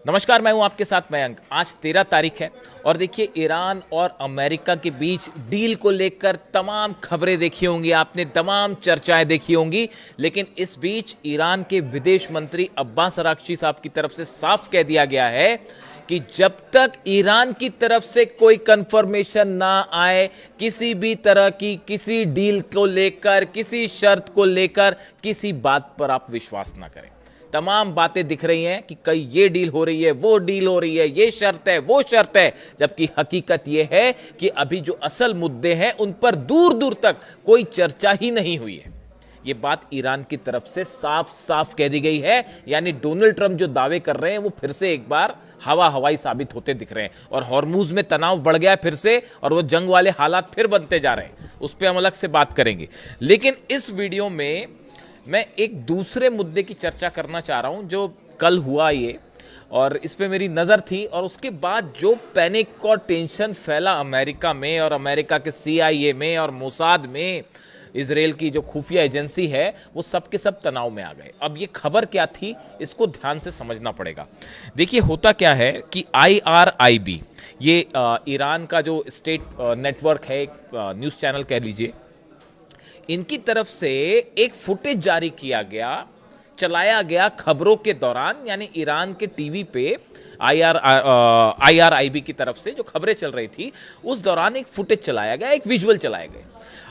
नमस्कार, मैं हूं आपके साथ मयंक। आज 13 तारीख है और देखिए ईरान और अमेरिका के बीच डील को लेकर तमाम खबरें देखी होंगी आपने, तमाम चर्चाएं देखी होंगी। लेकिन इस बीच ईरान के विदेश मंत्री अब्बास अराक्ची साहब की तरफ से साफ कह दिया गया है कि जब तक ईरान की तरफ से कोई कंफर्मेशन ना आए किसी भी तरह की किसी डील को लेकर, किसी शर्त को लेकर, किसी बात पर आप विश्वास ना करें। तमाम बातें दिख रही हैं कि कई ये डील हो रही है, वो डील हो रही है, ये शर्त है, वो शर्त है, जबकि हकीकत ये है कि अभी जो असल मुद्दे हैं उन पर दूर दूर तक कोई चर्चा ही नहीं हुई है। ये बात ईरान की तरफ से साफ साफ कह दी गई है। यानी डोनाल्ड ट्रंप जो दावे कर रहे हैं वो फिर से एक बार हवा हवाई साबित होते दिख रहे हैं और हॉर्मुज में तनाव बढ़ गया फिर से और वो जंग वाले हालात फिर बनते जा रहे हैं। उस पर हम अलग से बात करेंगे। लेकिन इस वीडियो में मैं एक दूसरे मुद्दे की चर्चा करना चाह रहा हूं जो कल हुआ ये, और इस पे मेरी नज़र थी। और उसके बाद जो पैनिक और टेंशन फैला अमेरिका में और अमेरिका के CIA में और मोसाद में, इजराइल की जो खुफिया एजेंसी है, वो सब के सब तनाव में आ गए। अब ये खबर क्या थी, इसको ध्यान से समझना पड़ेगा। देखिए होता क्या है कि IRIB, ये ईरान का जो स्टेट नेटवर्क है, एक न्यूज़ चैनल कह लीजिए, इनकी तरफ से एक फुटेज जारी किया गया, चलाया गया खबरों के दौरान। यानी ईरान के टीवी पे IRIB की तरफ से जो खबरें चल रही थी उस दौरान एक फुटेज चलाया गया, एक विजुअल चलाए गए।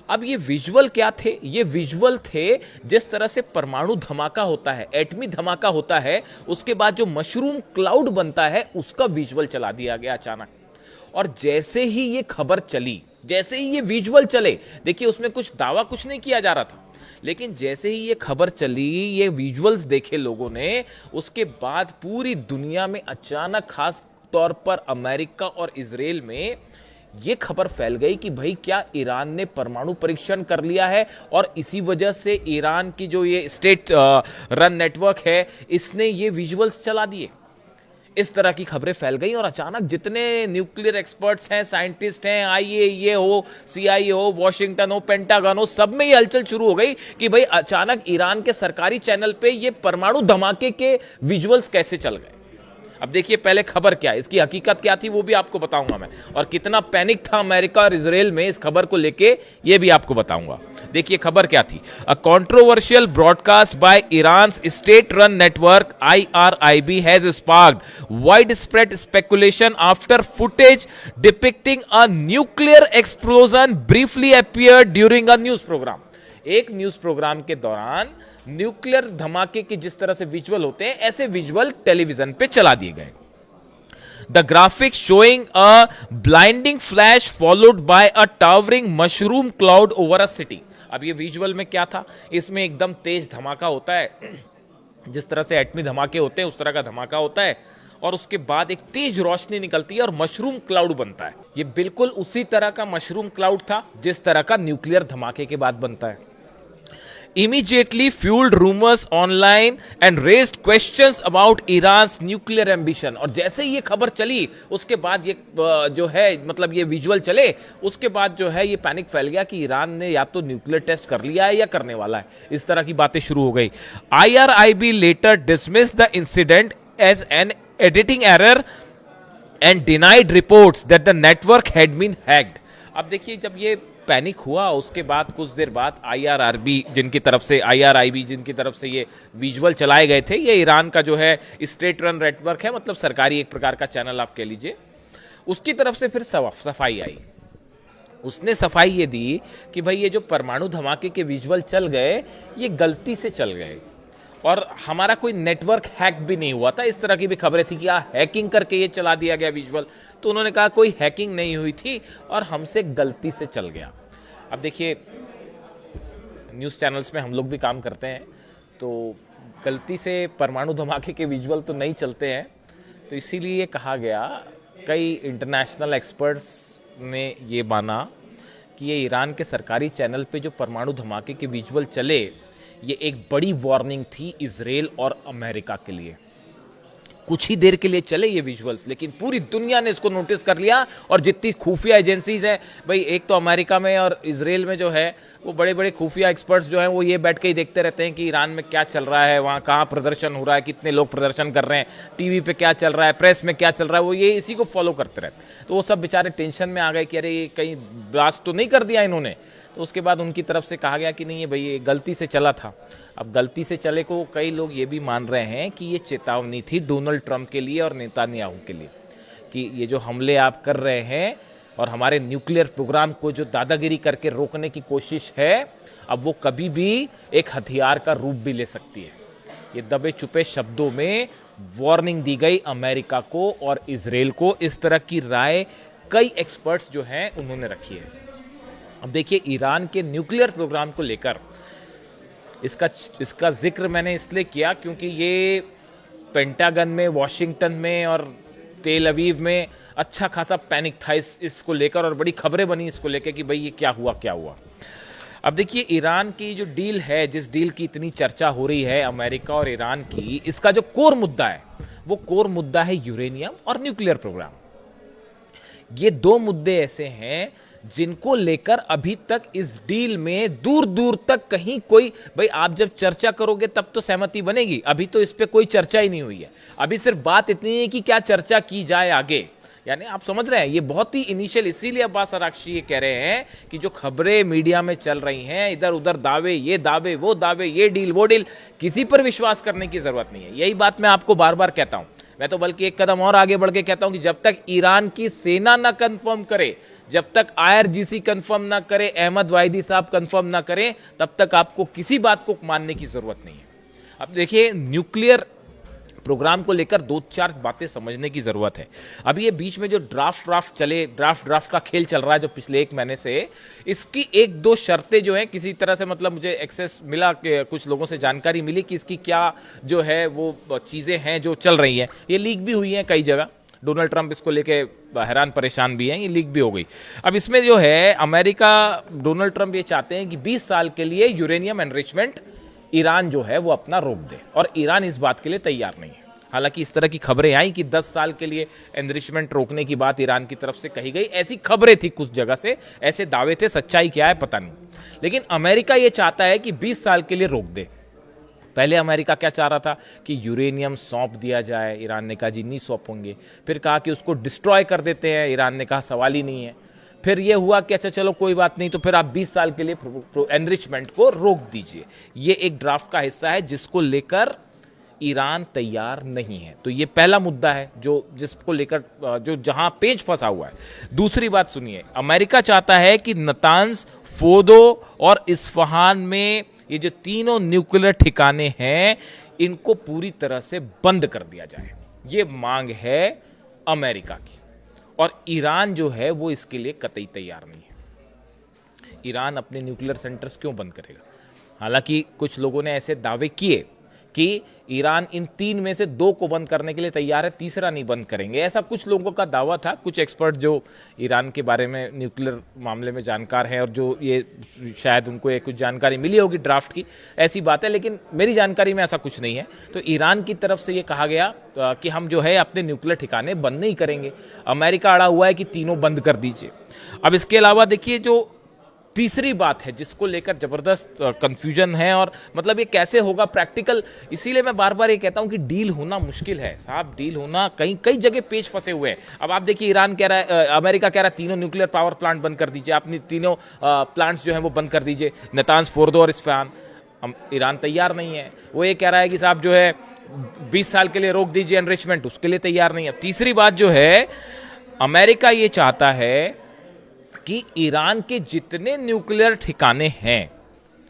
अब ये विजुअल क्या थे? ये विजुअल थे जिस तरह से परमाणु धमाका होता है, एटमी धमाका होता है, उसके बाद जो मशरूम क्लाउड बनता है, उसका विजुअल चला दिया गया अचानक। और जैसे ही ये खबर चली, जैसे ही ये विजुअल चले, देखिए उसमें कुछ दावा कुछ नहीं किया जा रहा था, लेकिन जैसे ही ये खबर चली, ये विजुअल्स देखे लोगों ने, उसके बाद पूरी दुनिया में अचानक, खास तौर पर अमेरिका और इजराइल में ये खबर फैल गई कि भाई क्या ईरान ने परमाणु परीक्षण कर लिया है और इसी वजह से ईरान की जो ये स्टेट रन नेटवर्क है, इसने ये विजुअल्स चला दिए। इस तरह की खबरें फैल गई और अचानक जितने न्यूक्लियर एक्सपर्ट्स हैं, साइंटिस्ट हैं, IAEA हो, CIA हो, वॉशिंगटन हो, पेंटागन हो, सब में ये हलचल शुरू हो गई कि भाई अचानक ईरान के सरकारी चैनल पे ये परमाणु धमाके के विजुअल्स कैसे चल गए। अब देखिए पहले खबर क्या है, इसकी हकीकत क्या थी वो भी आपको बताऊंगा मैं, और कितना पैनिक था अमेरिका और इजराइल में इस खबर को लेके ये भी आपको बताऊंगा। देखिए खबर क्या थी। A controversial broadcast by Iran state run network IRIB has sparked widespread speculation after footage depicting a nuclear explosion briefly appeared during a news program. एक न्यूज प्रोग्राम के दौरान न्यूक्लियर धमाके के जिस तरह से विजुअल होते हैं, ऐसे विजुअल टेलीविजन पे चला दिए गए। The graphics showing a blinding flash followed by a towering mushroom cloud over a city. अब ये विजुअल में क्या था, इसमें एकदम तेज धमाका होता है, जिस तरह से एटमी धमाके होते हैं उस तरह का धमाका होता है, और उसके बाद एक तेज रोशनी निकलती है और मशरूम क्लाउड बनता है। ये बिल्कुल उसी तरह का मशरूम क्लाउड था जिस तरह का न्यूक्लियर धमाके के बाद बनता है। Immediately fueled rumors online and raised questions about Iran's nuclear ambition। और जैसे ही ये खबर चली उसके बाद ये जो है, मतलब ये विजुअल चले, उसके बाद जो है ये पैनिक फैल गया कि ईरान ने या तो न्यूक्लियर टेस्ट कर लिया है या करने वाला है। इस तरह की बातें शुरू हो गई। IRIB later dismissed the incident as an editing error and denied reports that the network had been hacked। अब देखिए जब ये पैनिक हुआ उसके बाद कुछ देर बाद IRIB जिनकी तरफ से ये विजुअल चलाए गए थे, ये ईरान का जो है स्टेट रन नेटवर्क है, मतलब सरकारी एक प्रकार का चैनल आप कह लीजिए, उसकी तरफ से फिर सफाई आई। उसने सफाई ये दी कि भाई ये जो परमाणु धमाके के विजुअल चल गए ये गलती से चल गए और हमारा कोई नेटवर्क हैक भी नहीं हुआ था। इस तरह की भी खबरें थी कि हैकिंग करके ये चला दिया गया विजुअल, तो उन्होंने कहा कोई हैकिंग नहीं हुई थी और हमसे गलती से चल गया। अब देखिए न्यूज़ चैनल्स में हम लोग भी काम करते हैं, तो गलती से परमाणु धमाके के विजुअल तो नहीं चलते हैं, तो इसीलिए कहा गया, कई इंटरनेशनल एक्सपर्ट्स ने ये माना कि ये ईरान के सरकारी चैनल पे जो परमाणु धमाके के विजुअल चले, ये एक बड़ी वार्निंग थी इजराइल और अमेरिका के लिए। कुछ ही देर के लिए चले ये विजुअल्स, लेकिन पूरी दुनिया ने इसको नोटिस कर लिया। और जितनी खुफिया एजेंसीज है भाई, एक तो अमेरिका में और इजराइल में जो है वो बड़े बड़े खुफिया एक्सपर्ट्स जो हैं वो ये बैठ के ही देखते रहते हैं कि ईरान में क्या चल रहा है, वहाँ कहाँ प्रदर्शन हो रहा है, कितने लोग प्रदर्शन कर रहे हैं, टीवी पे क्या चल रहा है, प्रेस में क्या चल रहा है, वो ये इसी को फॉलो करते रहते हैं। तो वो सब बेचारे टेंशन में आ गए कि अरे ये कहीं ब्लास्ट तो नहीं कर दिया इन्होंने। तो उसके बाद उनकी तरफ से कहा गया कि नहीं, ये भाई ये गलती से चला था। अब गलती से चले को कई लोग ये भी मान रहे हैं कि ये चेतावनी थी डोनाल्ड ट्रंप के लिए और नेतान्याहू के लिए कि ये जो हमले आप कर रहे हैं और हमारे न्यूक्लियर प्रोग्राम को जो दादागिरी करके रोकने की कोशिश है, अब वो कभी भी एक हथियार का रूप भी ले सकती है। ये दबे छुपे शब्दों में वार्निंग दी गई अमेरिका को और इजराइल को। इस तरह की राय कई एक्सपर्ट्स जो हैं उन्होंने रखी है। अब देखिए, ईरान के न्यूक्लियर प्रोग्राम को लेकर इसका जिक्र मैंने इसलिए किया क्योंकि ये पेंटागन में, वॉशिंगटन में और तेल अवीव में अच्छा खासा पैनिक था इसको लेकर, और बड़ी खबरें बनी इसको लेकर कि भाई ये क्या हुआ। अब देखिए, ईरान की जो डील है, जिस डील की इतनी चर्चा हो रही है अमेरिका और ईरान की, इसका जो कोर मुद्दा है वो कोर मुद्दा है यूरेनियम और न्यूक्लियर प्रोग्राम। ये दो मुद्दे ऐसे हैं जिनको लेकर अभी तक इस डील में दूर दूर तक कहीं कोई, भाई आप जब चर्चा करोगे तब तो सहमति बनेगी, अभी तो इस पे कोई चर्चा ही नहीं हुई है। अभी सिर्फ बात इतनी है कि क्या चर्चा की जाए आगे, यानी आप समझ रहे हैं ये बहुत ही इनिशियल। इसीलिए अब्बास अराक्ची ये कह रहे हैं कि जो खबरें मीडिया में चल रही हैं, इधर उधर दावे, ये दावे वो दावे, ये डील वो डील, किसी पर विश्वास करने की जरूरत नहीं है। यही बात मैं आपको बार बार कहता हूं। मैं तो बल्कि एक कदम और आगे बढ़ के कहता हूं कि जब तक ईरान की सेना ना कंफर्म करे, जब तक IRGC कंफर्म ना करे, अहमद वाहिदी साहब कंफर्म ना करें, तब तक आपको किसी बात को मानने की जरूरत नहीं है। अब देखिए, न्यूक्लियर प्रोग्राम को लेकर दो चार बातें समझने की जरूरत है। अभी ये बीच में जो ड्राफ्ट का खेल चल रहा है जो पिछले एक महीने से, इसकी एक दो शर्तें जो है किसी तरह से, मतलब मुझे एक्सेस मिला कि कुछ लोगों से जानकारी मिली कि इसकी क्या जो है वो चीजें हैं जो चल रही हैं। ये लीक भी हुई हैं कई जगह, डोनाल्ड ट्रंप इसको लेके हैरान परेशान भी हैं, ये लीक भी हो गई। अब इसमें जो है अमेरिका, डोनाल्ड ट्रंप ये चाहते हैं कि 20 साल के लिए यूरेनियम एनरिचमेंट ईरान जो है वो अपना रोक दे, और ईरान इस बात के लिए तैयार नहीं है। हालांकि इस तरह की खबरें आई कि 10 साल के लिए एनरिचमेंट रोकने की बात ईरान की तरफ से कही गई, ऐसी खबरें थी कुछ जगह से, ऐसे दावे थे, सच्चाई क्या है पता नहीं। लेकिन अमेरिका ये चाहता है कि 20 साल के लिए रोक दे। पहले अमेरिका क्या चाह रहा था कि यूरेनियम सौंप दिया जाए, ईरान ने कहा जी नहीं सौंपेंगे। फिर कहा कि उसको डिस्ट्रॉय कर देते हैं, ईरान ने कहा सवाल ही नहीं है। फिर यह हुआ कि अच्छा चलो कोई बात नहीं, तो फिर आप 20 साल के लिए एनरिचमेंट को रोक दीजिए। ये एक ड्राफ्ट का हिस्सा है जिसको लेकर ईरान तैयार नहीं है। तो ये पहला मुद्दा है जिसको लेकर जो जहां पेच फंसा हुआ है। दूसरी बात सुनिए, अमेरिका चाहता है कि नतांज, फोर्दो और इस्फहान में ये जो तीनों न्यूक्लियर ठिकाने हैं इनको पूरी तरह से बंद कर दिया जाए। ये मांग है अमेरिका की, और ईरान जो है वो इसके लिए कतई तैयार नहीं है। ईरान अपने न्यूक्लियर सेंटर्स क्यों बंद करेगा? हालांकि कुछ लोगों ने ऐसे दावे किए कि ईरान इन 3 में से 2 को बंद करने के लिए तैयार है, तीसरा नहीं बंद करेंगे, ऐसा कुछ लोगों का दावा था। कुछ एक्सपर्ट जो ईरान के बारे में, न्यूक्लियर मामले में जानकार हैं और जो ये शायद उनको कुछ जानकारी मिली होगी ड्राफ्ट की, ऐसी बात है, लेकिन मेरी जानकारी में ऐसा कुछ नहीं है। तो ईरान की तरफ से ये कहा गया कि हम जो है अपने न्यूक्लियर ठिकाने बंद नहीं करेंगे। अमेरिका अड़ा हुआ है कि तीनों बंद कर दीजिए। अब इसके अलावा देखिए, जो तीसरी बात है जिसको लेकर जबरदस्त कंफ्यूजन है, और मतलब ये कैसे होगा प्रैक्टिकल, इसीलिए मैं बार बार ये कहता हूं कि डील होना मुश्किल है साहब। डील होना कई जगह पेच फंसे हुए हैं। अब आप देखिए, ईरान कह रहा है, अमेरिका कह रहा है तीनों न्यूक्लियर पावर प्लांट बंद कर दीजिए, अपनी तीनों प्लांट्स जो है वो बंद कर दीजिए, नतांज, फोर्दो और इस्फहान। ईरान तैयार नहीं है। वो ये कह रहा है कि साहब जो है 20 साल के लिए रोक दीजिए एनरिचमेंट, उसके लिए तैयार नहीं है। तीसरी बात जो है, अमेरिका ये चाहता है कि ईरान के जितने न्यूक्लियर ठिकाने हैं,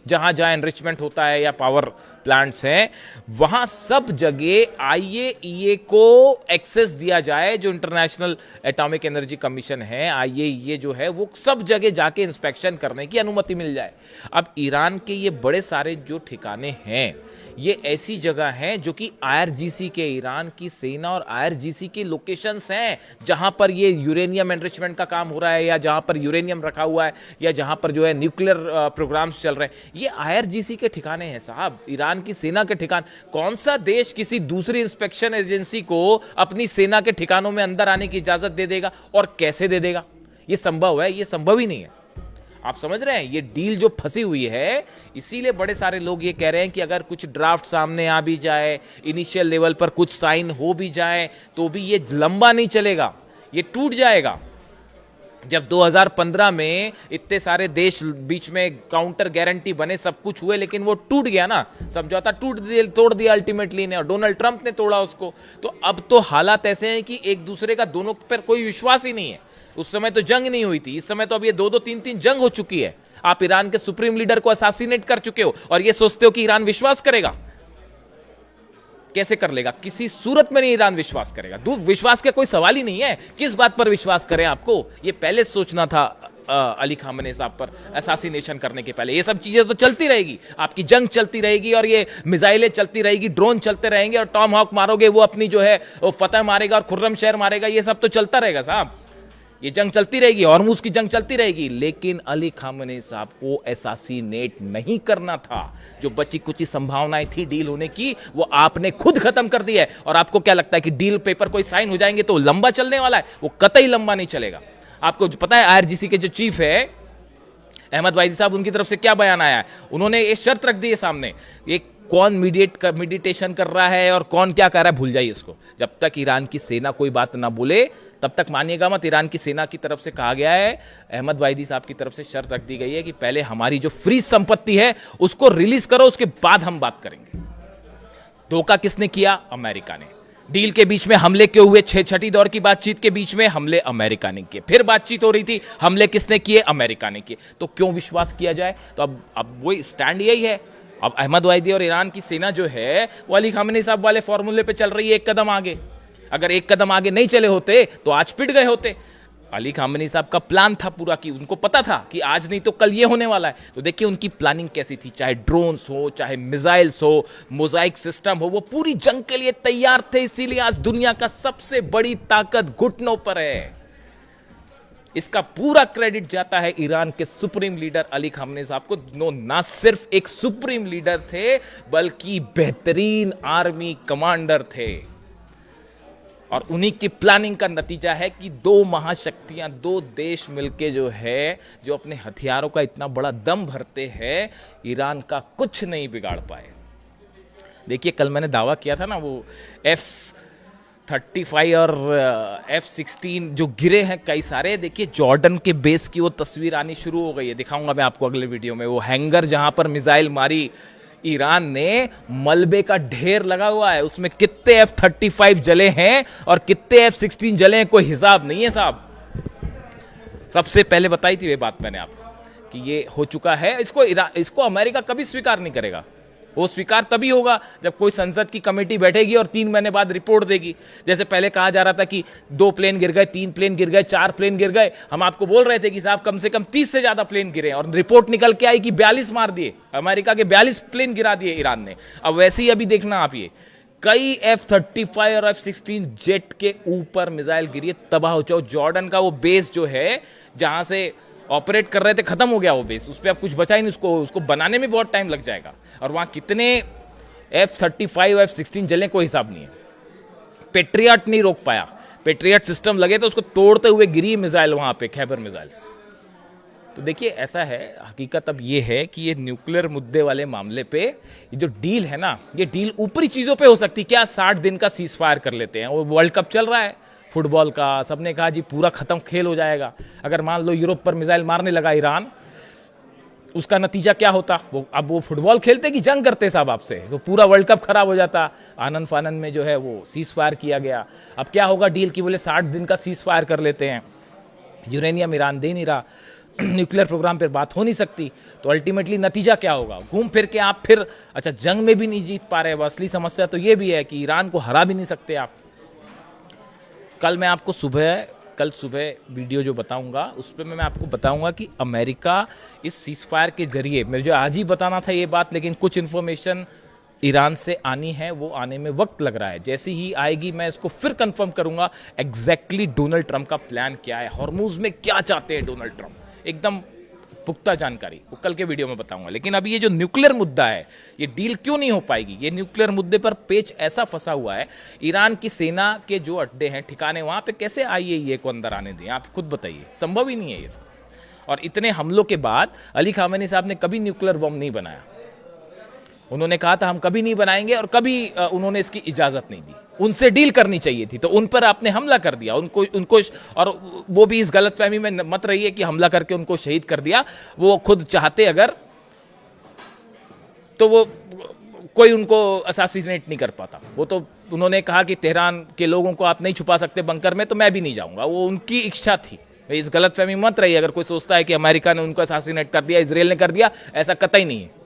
जहां जहां एनरिचमेंट होता है या पावर प्लांट्स हैं, वहां सब जगह IAEA को एक्सेस दिया जाए। जो इंटरनेशनल एटॉमिक एनर्जी कमीशन है, IAEA जो है, वो सब जगह जाके इंस्पेक्शन करने की अनुमति मिल जाए। अब ईरान के ये बड़े सारे जो ठिकाने हैं, ये ऐसी जगह हैं जो कि IRGC के, ईरान की सेना और IRGC के लोकेशंस हैं, जहां पर ये यूरेनियम एनरिचमेंट का काम हो रहा है, या जहां पर यूरेनियम रखा हुआ है, या जहां पर जो है न्यूक्लियर प्रोग्राम्स चल रहे हैं। ये IRGC के ठिकाने हैं साहब। ईरान ईरान की सेना के ठिकान, कौन सा देश किसी दूसरी इंस्पेक्शन एजेंसी को अपनी सेना के ठिकानों में अंदर आने की इजाजत दे देगा और कैसे दे देगा? ये संभव है? ये संभव ही नहीं है। आप समझ रहे हैं ये डील जो फंसी हुई है। इसीलिए बड़े सारे लोग ये कह रहे हैं कि अगर कुछ ड्राफ्ट सामने आ भी जाए, इनिशियल लेवल पर कुछ साइन हो भी जाए, तो भी ये लंबा नहीं चलेगा, ये टूट जाएगा। जब 2015 में इतने सारे देश बीच में काउंटर गारंटी बने, सब कुछ हुए, लेकिन वो टूट गया ना, समझौता तोड़ दिया अल्टीमेटली ने, और डोनाल्ड ट्रंप ने तोड़ा उसको। तो अब तो हालात ऐसे हैं कि एक दूसरे का दोनों पर कोई विश्वास ही नहीं है। उस समय तो जंग नहीं हुई थी, इस समय तो अब ये 2-2, 3-3 जंग हो चुकी है। आप ईरान के सुप्रीम लीडर को असैसिनेट कर चुके हो और ये सोचते हो कि ईरान विश्वास करेगा। कैसे कर लेगा? किसी सूरत में नहीं ईरान विश्वास करेगा। विश्वास का कोई सवाल ही नहीं है। किस बात पर विश्वास करें? आपको ये पहले सोचना था अली खामेनी साहब पर असैसिनेशन करने के पहले। ये सब चीजें तो चलती रहेगी, आपकी जंग चलती रहेगी और ये मिसाइलें चलती रहेगी, ड्रोन चलते रहेंगे और टॉम हॉक मारोगे, वो अपनी जो है वो फतेह मारेगा और खुर्रम शहर मारेगा। ये सब तो चलता रहेगा साहब, ये जंग चलती रहेगी, हॉर्मुज की जंग चलती रहेगी। लेकिन अली खामेनी साहब को असैसिनेट नहीं करना था। जो बची कुछ संभावनाएं थी डील होने की, वो आपने खुद खत्म कर दी है। और आपको क्या लगता है कि डील पेपर कोई साइन हो जाएंगे तो लंबा चलने वाला है? वो कतई लंबा नहीं चलेगा। आपको पता है आईआरजीसी के जो चीफ है अहमद वाहिदी साहब, उनकी तरफ से क्या बयान आया है? उन्होंने ये शर्त रख दी है सामने, ये कौन मेडिटेशन कर रहा है और कौन क्या कर रहा है भूल जाइए इसको। जब तक ईरान की सेना कोई बात ना बोले तब तक मानिएगा मत। ईरान की सेना की तरफ से कहा गया है, अहमद वाहिदी साहब की तरफ से शर्त रख दी गई है कि पहले हमारी जो फ्रीज संपत्ति है उसको रिलीज करो, उसके बाद हम बात करेंगे। धोखा किसने किया? अमेरिका ने। डील के बीच में हमले क्यों हुए? छठी दौर की बातचीत के बीच में हमले अमेरिका ने किए, फिर बातचीत हो रही थी, हमले किसने किए? अमेरिका ने किए। तो क्यों विश्वास किया जाए? तो अब वही स्टैंड यही है। अब अहमद वाहिदी और ईरान की सेना जो है वो अली खामेनी साहब वाले फॉर्मूले पे चल रही है, एक कदम आगे। अगर एक कदम आगे नहीं चले होते तो आज पिट गए होते। अली खामेनी साहब का प्लान था पूरा, कि उनको पता था कि आज नहीं तो कल ये होने वाला है। तो देखिए उनकी प्लानिंग कैसी थी, चाहे ड्रोन्स हो, चाहे मिसाइल्स हो, मोजाइक सिस्टम हो, वो पूरी जंग के लिए तैयार थे। इसीलिए आज दुनिया का सबसे बड़ी ताकत घुटनों पर है। इसका पूरा क्रेडिट जाता है ईरान के सुप्रीम लीडर अली खामेनी साहब को। ना सिर्फ एक सुप्रीम लीडर थे बल्कि बेहतरीन आर्मी कमांडर थे। और उन्हीं की प्लानिंग का नतीजा है कि दो महाशक्तियां, दो देश मिलके जो है, जो अपने हथियारों का इतना बड़ा दम भरते हैं, ईरान का कुछ नहीं बिगाड़ पाए। देखिए कल मैंने दावा किया था ना, वो F-35 और F-16 जो गिरे हैं कई सारे। देखिए जॉर्डन के बेस की वो तस्वीर आनी शुरू हो गई है, दिखाऊंगा मैं आपको अगले वीडियो में। वो हैंगर जहां पर मिसाइल मारी ईरान ने, मलबे का ढेर लगा हुआ है, उसमें कितने F-35 जले हैं और कितने F-16 जले हैं कोई हिसाब नहीं है साहब। सबसे पहले बताई थी ये बात मैंने आपको कि ये हो चुका है। इसको अमेरिका कभी स्वीकार नहीं करेगा। वो स्वीकार तभी होगा जब कोई संसद की कमेटी बैठेगी और 3 महीने बाद रिपोर्ट देगी। जैसे पहले कहा जा रहा था कि 2 प्लेन गिर गए, 3 प्लेन गिर गए, 4 प्लेन गिर गए। हम आपको बोल रहे थे कि साहब कम से कम 30 से ज्यादा प्लेन गिरे, और रिपोर्ट निकल के आई कि 42 मार दिए, अमेरिका के 42 प्लेन गिरा दिए ईरान ने। अब वैसे ही अभी देखना आप, ये कई F-35 और F-16 जेट के ऊपर मिसाइल गिरी, तबाह हो जाओ। जॉर्डन का वो बेस जो है जहां से ऑपरेट कर रहे थे, खत्म हो गया वो बेस, उस पर अब कुछ बचा ही नहीं। उसको बनाने में बहुत टाइम लग जाएगा। और वहां कितने F-35 F-16 जले कोई हिसाब नहीं है। पेट्रियट नहीं रोक पाया, पेट्रियट सिस्टम लगे तो उसको तोड़ते हुए गिरी मिसाइल वहां पे, खैबर मिसाइल्स। तो देखिए ऐसा है, हकीकत अब ये है कि ये न्यूक्लियर मुद्दे वाले मामले पे ये जो डील है ना, ये डील ऊपरी चीजों पे हो सकती। क्या 60 दिन का सीज फायर कर लेते हैं, वो वर्ल्ड कप चल रहा है फुटबॉल का, सबने कहा जी पूरा खत्म खेल हो जाएगा। अगर मान लो यूरोप पर मिसाइल मारने लगा ईरान, उसका नतीजा क्या होता? अब वो फुटबॉल खेलते कि जंग करते साहब आपसे, तो पूरा वर्ल्ड कप खराब हो जाता। आनंद फानन में जो है वो सीज फायर किया गया। अब क्या होगा डील की, बोले 60 दिन का सीज फायर कर लेते हैं, यूरेनियम ईरान दे नहीं रहा, न्यूक्लियर प्रोग्राम पर बात हो नहीं सकती। तो अल्टीमेटली नतीजा क्या होगा? घूम फिर के आप फिर अच्छा जंग में भी नहीं जीत पा रहे। असली समस्या तो ये भी है कि ईरान को हरा भी नहीं सकते आप। कल मैं आपको कल सुबह वीडियो जो बताऊंगा उस पर मैं आपको बताऊंगा कि अमेरिका इस सीज फायर के जरिए, मुझे आज ही बताना था ये बात, लेकिन कुछ इन्फॉर्मेशन ईरान से आनी है, वो आने में वक्त लग रहा है। जैसी ही आएगी मैं इसको फिर कंफर्म करूंगा एग्जैक्टली डोनाल्ड ट्रंप का प्लान क्या है, हॉर्मुज में क्या चाहते हैं डोनाल्ड ट्रंप। एकदम पुख्ता जानकारी, वो कल के वीडियो में बताऊंगा। लेकिन अभी ये जो न्यूक्लियर मुद्दा है, ये डील क्यों नहीं हो पाएगी, ये न्यूक्लियर मुद्दे पर पेच ऐसा फंसा हुआ है। ईरान की सेना के जो अड्डे हैं, ठिकाने, वहां पे कैसे IAEA को अंदर आने दें, आप खुद बताइए, संभव ही नहीं है ये। और इतने हमलों के बाद अली खामेनी साहब ने कभी न्यूक्लियर बम नहीं बनाया। उन्होंने कहा था हम कभी नहीं बनाएंगे, और कभी उन्होंने इसकी इजाजत नहीं दी। उनसे डील करनी चाहिए थी, तो उन पर आपने हमला कर दिया, उनको और वो भी इस गलतफहमी में मत रहिए कि हमला करके उनको शहीद कर दिया। वो खुद चाहते अगर, तो वो कोई उनको असैसिनेट नहीं कर पाता। वो तो उन्होंने कहा कि तेहरान के लोगों को आप नहीं छुपा सकते बंकर में, तो मैं भी नहीं जाऊंगा। वो उनकी इच्छा थी। इस गलतफहमी मत रहिए। अगर कोई सोचता है कि अमेरिका ने उनको असैसिनेट कर दिया, इसराइल ने कर दिया, ऐसा कतई नहीं है।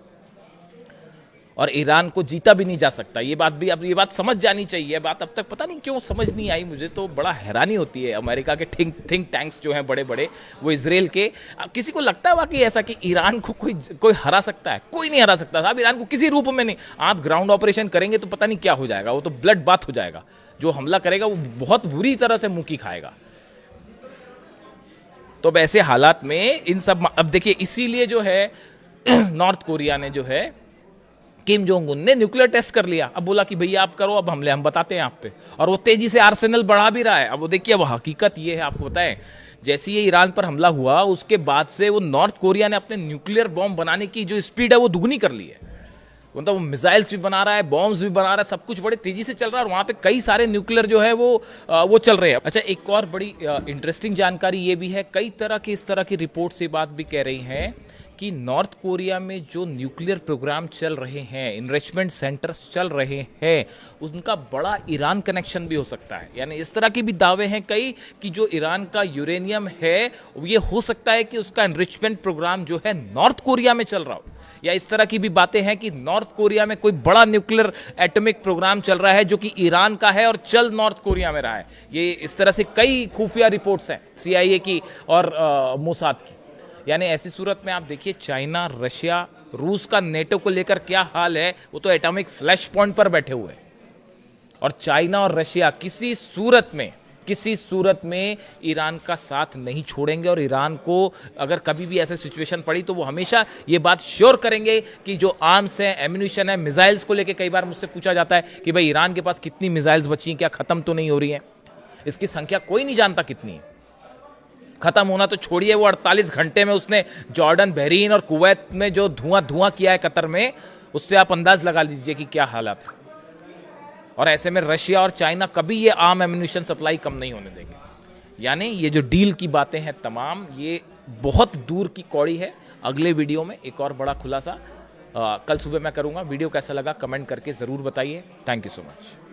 और ईरान को जीता भी नहीं जा सकता, ये बात भी, अब ये बात समझ जानी चाहिए। बात अब तक पता नहीं क्यों समझ नहीं आई, मुझे तो बड़ा हैरानी होती है। अमेरिका के थिंक टैंक्स जो हैं बड़े बड़े, वो इसराइल के, किसी को लगता है वाकई ऐसा कि ईरान को कोई हरा सकता है? कोई नहीं हरा सकता साहब, ईरान को किसी रूप में नहीं। आप ग्राउंड ऑपरेशन करेंगे तो पता नहीं क्या हो जाएगा, वो तो ब्लड बाथ हो जाएगा। जो हमला करेगा वो बहुत बुरी तरह से मुंह की खाएगा। तो अब ऐसे हालात में इन सब, अब देखिए, इसीलिए जो है नॉर्थ कोरिया ने जो है, किम जोंग उन ने न्यूक्लियर टेस्ट कर लिया। अब बोला कि भैया आप करो, अब हमले हम बताते हैं आप पे। और वो तेजी से आर्सेनल बढ़ा भी रहा है। अब वो देखिए, अब हकीकत ये है, आपको बताएं, जैसे ये ईरान पर हमला हुआ, उसके बाद से वो नॉर्थ कोरिया ने अपने न्यूक्लियर बॉम्ब बनाने की जो स्पीड है वो दुगनी कर ली है। मतलब वो मिसाइल्स भी बना रहा है, बॉम्ब्स भी बना रहा है, सब कुछ बड़े तेजी से चल रहा है। और वहां पे कई सारे न्यूक्लियर जो है वो चल रहे हैं। अच्छा, एक और बड़ी इंटरेस्टिंग जानकारी ये भी है, कई तरह की इस तरह की रिपोर्ट से बात भी कह रही है कि नॉर्थ कोरिया में जो न्यूक्लियर प्रोग्राम चल रहे हैं, इनरिचमेंट सेंटर्स चल रहे हैं, उनका बड़ा ईरान कनेक्शन भी हो सकता है। यानी इस तरह के भी दावे हैं कई कि जो ईरान का यूरेनियम है, ये हो सकता है कि उसका इनरिचमेंट प्रोग्राम जो है नॉर्थ कोरिया में चल रहा हो। या इस तरह की भी बातें हैं कि नॉर्थ कोरिया में कोई बड़ा न्यूक्लियर एटॉमिक प्रोग्राम चल रहा है जो कि ईरान का है और चल नॉर्थ कोरिया में रहा है। ये इस तरह से कई खुफिया रिपोर्ट्स हैं CIA की और मोसाद की। यानी ऐसी सूरत में आप देखिए, चाइना, रशिया, रूस का नेटो को लेकर क्या हाल है, वो तो एटॉमिक फ्लैश पॉइंट पर बैठे हुए हैं। और चाइना और रशिया किसी सूरत में ईरान का साथ नहीं छोड़ेंगे। और ईरान को अगर कभी भी ऐसी सिचुएशन पड़ी तो वो हमेशा ये बात श्योर करेंगे कि जो आर्म्स हैं, एम्यूनिशन है, मिसाइल्स को लेकर कई बार मुझसे पूछा जाता है कि भाई ईरान के पास कितनी मिसाइल्स बची हैं, क्या खत्म तो नहीं हो रही हैं? इसकी संख्या कोई नहीं जानता कितनी है। खत्म होना तो छोड़िए, वो 48 घंटे में उसने जॉर्डन, बहरीन और कुवैत में जो धुआं किया है कतर में, उससे आप अंदाज लगा लीजिए कि क्या हालात है। और ऐसे में रशिया और चाइना कभी ये आर्म एम्यूनिशन सप्लाई कम नहीं होने देंगे। यानी ये जो डील की बातें हैं तमाम, ये बहुत दूर की कौड़ी है। अगले वीडियो में एक और बड़ा खुलासा कल सुबह मैं करूंगा। वीडियो कैसा लगा कमेंट करके ज़रूर बताइए। Thank you so much.